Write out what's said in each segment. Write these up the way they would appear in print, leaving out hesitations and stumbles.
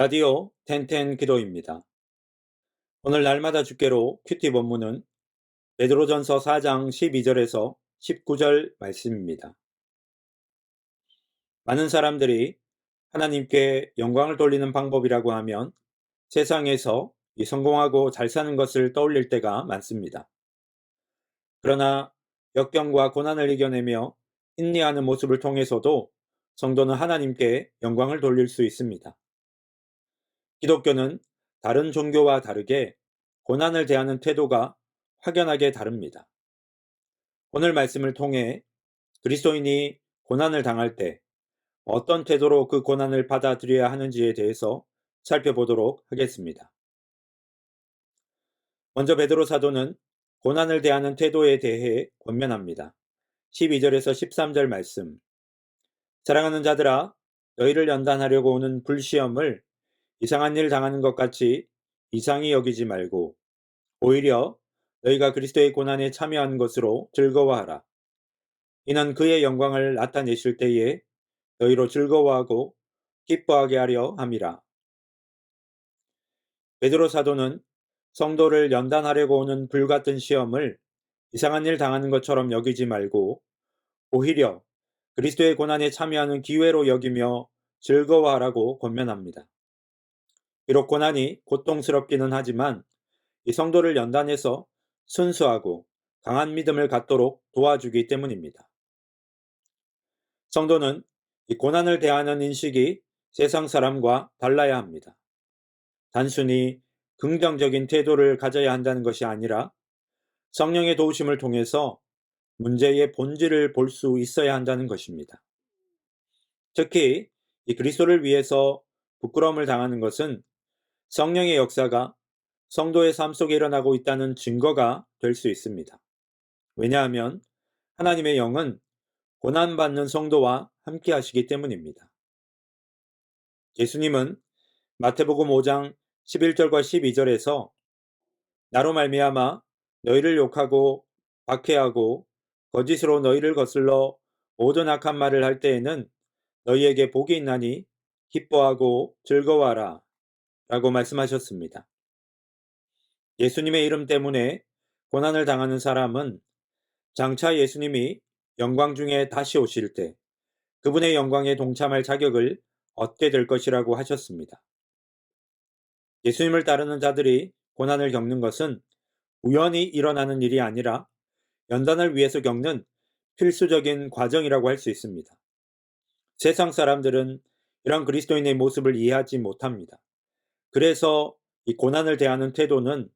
라디오 텐텐 기도입니다. 오늘 날마다 주께로 큐티 본문은 베드로전서 4장 12절에서 19절 말씀입니다. 많은 사람들이 하나님께 영광을 돌리는 방법이라고 하면 세상에서 이 성공하고 잘 사는 것을 떠올릴 때가 많습니다. 그러나 역경과 고난을 이겨내며 인내하는 모습을 통해서도 성도는 하나님께 영광을 돌릴 수 있습니다. 기독교는 다른 종교와 다르게 고난을 대하는 태도가 확연하게 다릅니다. 오늘 말씀을 통해 그리스도인이 고난을 당할 때 어떤 태도로 그 고난을 받아들여야 하는지에 대해서 살펴보도록 하겠습니다. 먼저 베드로 사도는 고난을 대하는 태도에 대해 권면합니다. 12절에서 13절 말씀. 사랑하는 자들아, 너희를 연단하려고 오는 불시험을 이상한 일 당하는 것 같이 이상히 여기지 말고 오히려 너희가 그리스도의 고난에 참여하는 것으로 즐거워하라. 이는 그의 영광을 나타내실 때에 너희로 즐거워하고 기뻐하게 하려 함이라. 베드로 사도는 성도를 연단하려고 오는 불같은 시험을 이상한 일 당하는 것처럼 여기지 말고 오히려 그리스도의 고난에 참여하는 기회로 여기며 즐거워하라고 권면합니다. 비록 고난이 고통스럽기는 하지만 이 성도를 연단해서 순수하고 강한 믿음을 갖도록 도와주기 때문입니다. 성도는 이 고난을 대하는 인식이 세상 사람과 달라야 합니다. 단순히 긍정적인 태도를 가져야 한다는 것이 아니라 성령의 도우심을 통해서 문제의 본질을 볼 수 있어야 한다는 것입니다. 특히 이 그리스도를 위해서 부끄러움을 당하는 것은 성령의 역사가 성도의 삶 속에 일어나고 있다는 증거가 될 수 있습니다. 왜냐하면 하나님의 영은 고난받는 성도와 함께 하시기 때문입니다. 예수님은 마태복음 5장 11절과 12절에서 나로 말미암아 너희를 욕하고 박해하고 거짓으로 너희를 거슬러 모든 악한 말을 할 때에는 너희에게 복이 있나니 기뻐하고 즐거워하라 라고 말씀하셨습니다. 예수님의 이름 때문에 고난을 당하는 사람은 장차 예수님이 영광 중에 다시 오실 때 그분의 영광에 동참할 자격을 얻게 될 것이라고 하셨습니다. 예수님을 따르는 자들이 고난을 겪는 것은 우연히 일어나는 일이 아니라 연단을 위해서 겪는 필수적인 과정이라고 할 수 있습니다. 세상 사람들은 이런 그리스도인의 모습을 이해하지 못합니다. 그래서 이 고난을 대하는 태도는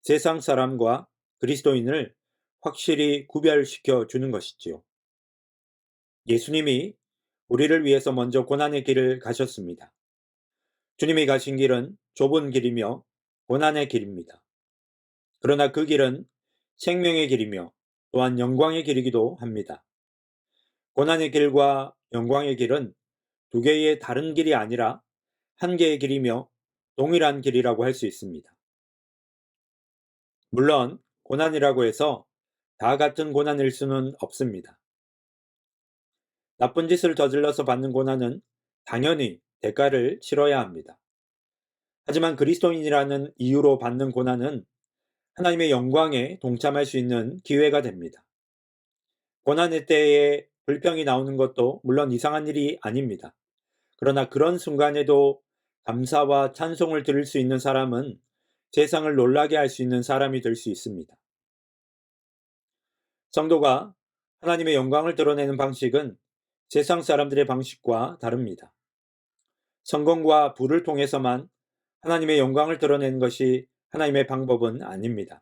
세상 사람과 그리스도인을 확실히 구별시켜 주는 것이지요. 예수님이 우리를 위해서 먼저 고난의 길을 가셨습니다. 주님이 가신 길은 좁은 길이며 고난의 길입니다. 그러나 그 길은 생명의 길이며 또한 영광의 길이기도 합니다. 고난의 길과 영광의 길은 두 개의 다른 길이 아니라 한 개의 길이며 동일한 길이라고 할 수 있습니다. 물론 고난이라고 해서 다 같은 고난일 수는 없습니다. 나쁜 짓을 저질러서 받는 고난은 당연히 대가를 치러야 합니다. 하지만 그리스도인이라는 이유로 받는 고난은 하나님의 영광에 동참할 수 있는 기회가 됩니다. 고난의 때에 불평이 나오는 것도 물론 이상한 일이 아닙니다. 그러나 그런 순간에도 감사와 찬송을 드릴 수 있는 사람은 세상을 놀라게 할 수 있는 사람이 될 수 있습니다. 성도가 하나님의 영광을 드러내는 방식은 세상 사람들의 방식과 다릅니다. 성공과 부를 통해서만 하나님의 영광을 드러내는 것이 하나님의 방법은 아닙니다.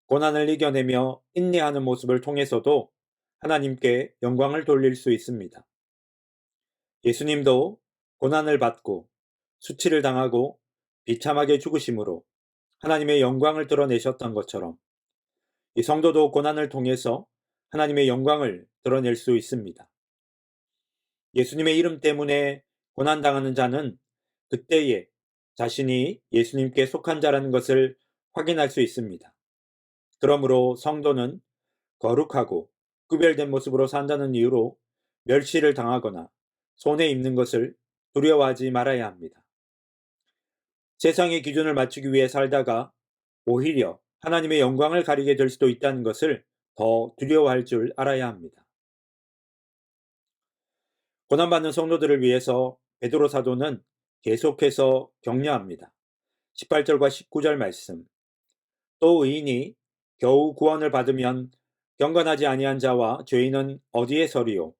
고난을 이겨내며 인내하는 모습을 통해서도 하나님께 영광을 돌릴 수 있습니다. 예수님도 고난을 받고 수치를 당하고 비참하게 죽으심으로 하나님의 영광을 드러내셨던 것처럼 이 성도도 고난을 통해서 하나님의 영광을 드러낼 수 있습니다. 예수님의 이름 때문에 고난당하는 자는 그때에 자신이 예수님께 속한 자라는 것을 확인할 수 있습니다. 그러므로 성도는 거룩하고 구별된 모습으로 산다는 이유로 멸시를 당하거나 손해 입는 것을 두려워하지 말아야 합니다. 세상의 기준을 맞추기 위해 살다가 오히려 하나님의 영광을 가리게 될 수도 있다는 것을 더 두려워할 줄 알아야 합니다. 고난받는 성도들을 위해서 베드로 사도는 계속해서 격려합니다. 18절과 19절 말씀. 또 의인이 겨우 구원을 받으면 경건하지 아니한 자와 죄인은 어디에 서리요.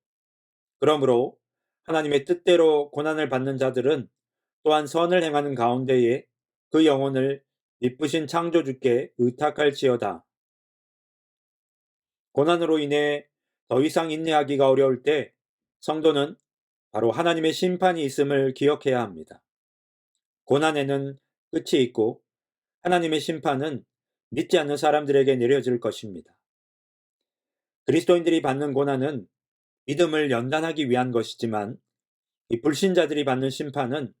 그러므로 하나님의 뜻대로 고난을 받는 자들은 또한 선을 행하는 가운데에 그 영혼을 이쁘신 창조주께 의탁할지어다. 고난으로 인해 더 이상 인내하기가 어려울 때 성도는 바로 하나님의 심판이 있음을 기억해야 합니다. 고난에는 끝이 있고 하나님의 심판은 믿지 않는 사람들에게 내려질 것입니다. 그리스도인들이 받는 고난은 믿음을 연단하기 위한 것이지만 이 불신자들이 받는 심판은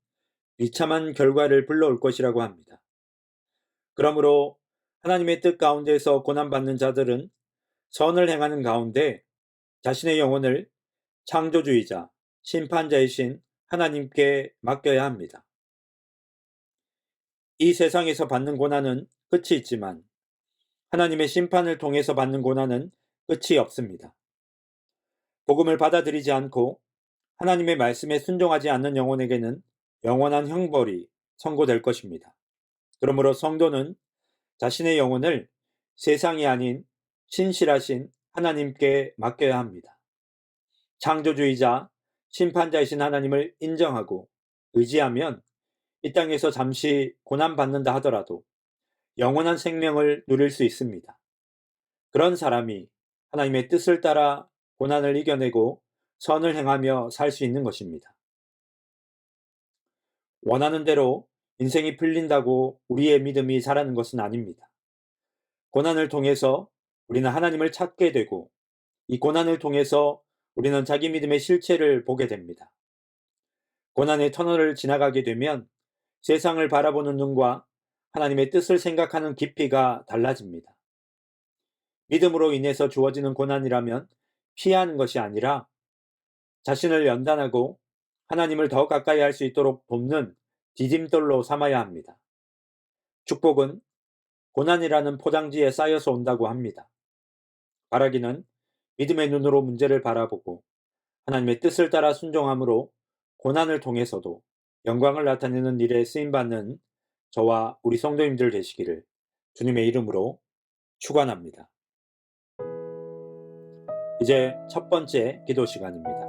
비참한 결과를 불러올 것이라고 합니다. 그러므로 하나님의 뜻 가운데서 고난받는 자들은 선을 행하는 가운데 자신의 영혼을 창조주이자 심판자이신 하나님께 맡겨야 합니다. 이 세상에서 받는 고난은 끝이 있지만 하나님의 심판을 통해서 받는 고난은 끝이 없습니다. 복음을 받아들이지 않고 하나님의 말씀에 순종하지 않는 영혼에게는 영원한 형벌이 선고될 것입니다. 그러므로 성도는 자신의 영혼을 세상이 아닌 신실하신 하나님께 맡겨야 합니다. 창조주이자 심판자이신 하나님을 인정하고 의지하면 이 땅에서 잠시 고난받는다 하더라도 영원한 생명을 누릴 수 있습니다. 그런 사람이 하나님의 뜻을 따라 고난을 이겨내고 선을 행하며 살 수 있는 것입니다. 원하는 대로 인생이 풀린다고 우리의 믿음이 자라는 것은 아닙니다. 고난을 통해서 우리는 하나님을 찾게 되고 이 고난을 통해서 우리는 자기 믿음의 실체를 보게 됩니다. 고난의 터널을 지나가게 되면 세상을 바라보는 눈과 하나님의 뜻을 생각하는 깊이가 달라집니다. 믿음으로 인해서 주어지는 고난이라면 피하는 것이 아니라 자신을 연단하고 하나님을 더 가까이 할 수 있도록 돕는 디딤돌로 삼아야 합니다. 축복은 고난이라는 포장지에 쌓여서 온다고 합니다. 바라기는 믿음의 눈으로 문제를 바라보고 하나님의 뜻을 따라 순종함으로 고난을 통해서도 영광을 나타내는 일에 쓰임받는 저와 우리 성도님들 되시기를 주님의 이름으로 축원합니다. 이제 첫 번째 기도 시간입니다.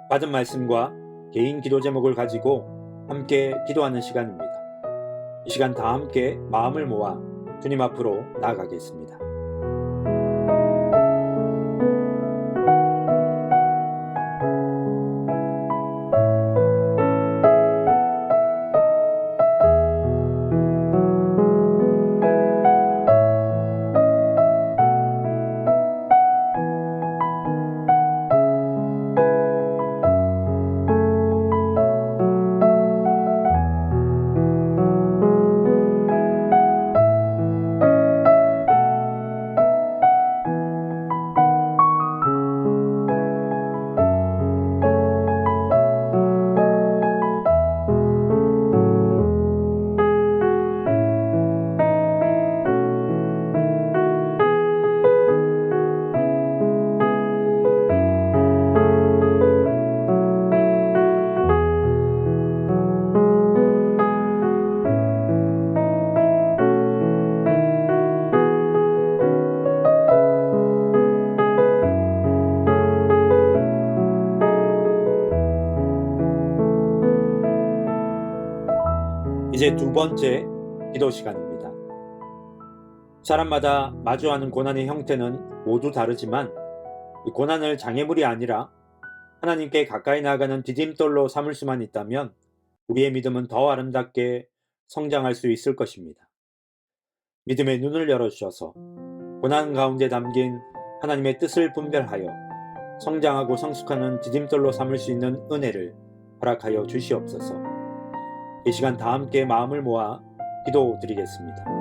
받은 말씀과 개인 기도 제목을 가지고 함께 기도하는 시간입니다. 이 시간 다 함께 마음을 모아 주님 앞으로 나아가겠습니다. 이제 두 번째 기도 시간입니다. 사람마다 마주하는 고난의 형태는 모두 다르지만 이 고난을 장애물이 아니라 하나님께 가까이 나아가는 디딤돌로 삼을 수만 있다면 우리의 믿음은 더 아름답게 성장할 수 있을 것입니다. 믿음의 눈을 열어주셔서 고난 가운데 담긴 하나님의 뜻을 분별하여 성장하고 성숙하는 디딤돌로 삼을 수 있는 은혜를 허락하여 주시옵소서. 이 시간 다 함께 마음을 모아 기도드리겠습니다.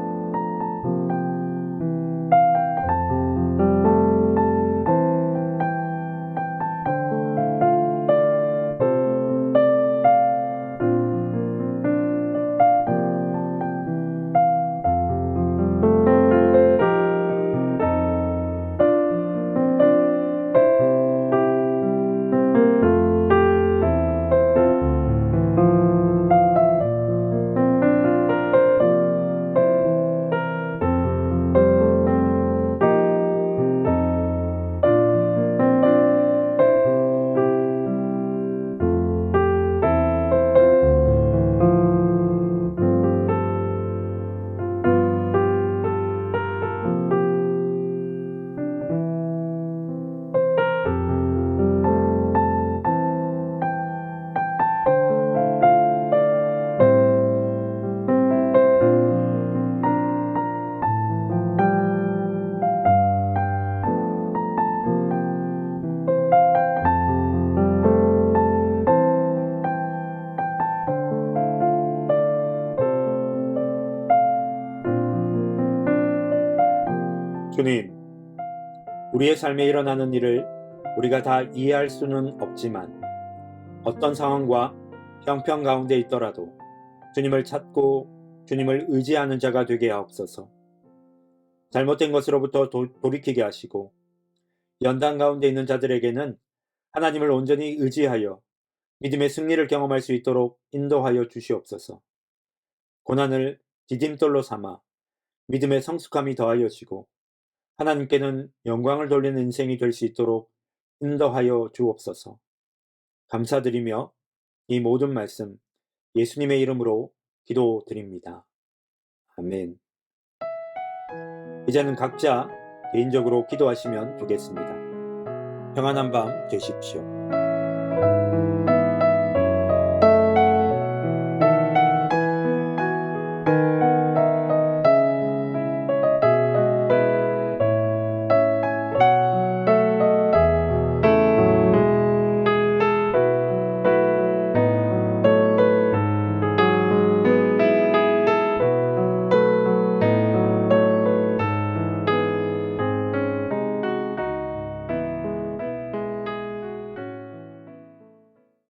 주님, 우리의 삶에 일어나는 일을 우리가 다 이해할 수는 없지만 어떤 상황과 형편 가운데 있더라도 주님을 찾고 주님을 의지하는 자가 되게 하옵소서. 잘못된 것으로부터 돌이키게 하시고 연단 가운데 있는 자들에게는 하나님을 온전히 의지하여 믿음의 승리를 경험할 수 있도록 인도하여 주시옵소서. 고난을 디딤돌로 삼아 믿음의 성숙함이 더하여지고 하나님께는 영광을 돌리는 인생이 될 수 있도록 인도하여 주옵소서. 감사드리며 이 모든 말씀 예수님의 이름으로 기도드립니다. 아멘. 이제는 각자 개인적으로 기도하시면 좋겠습니다. 평안한 밤 되십시오.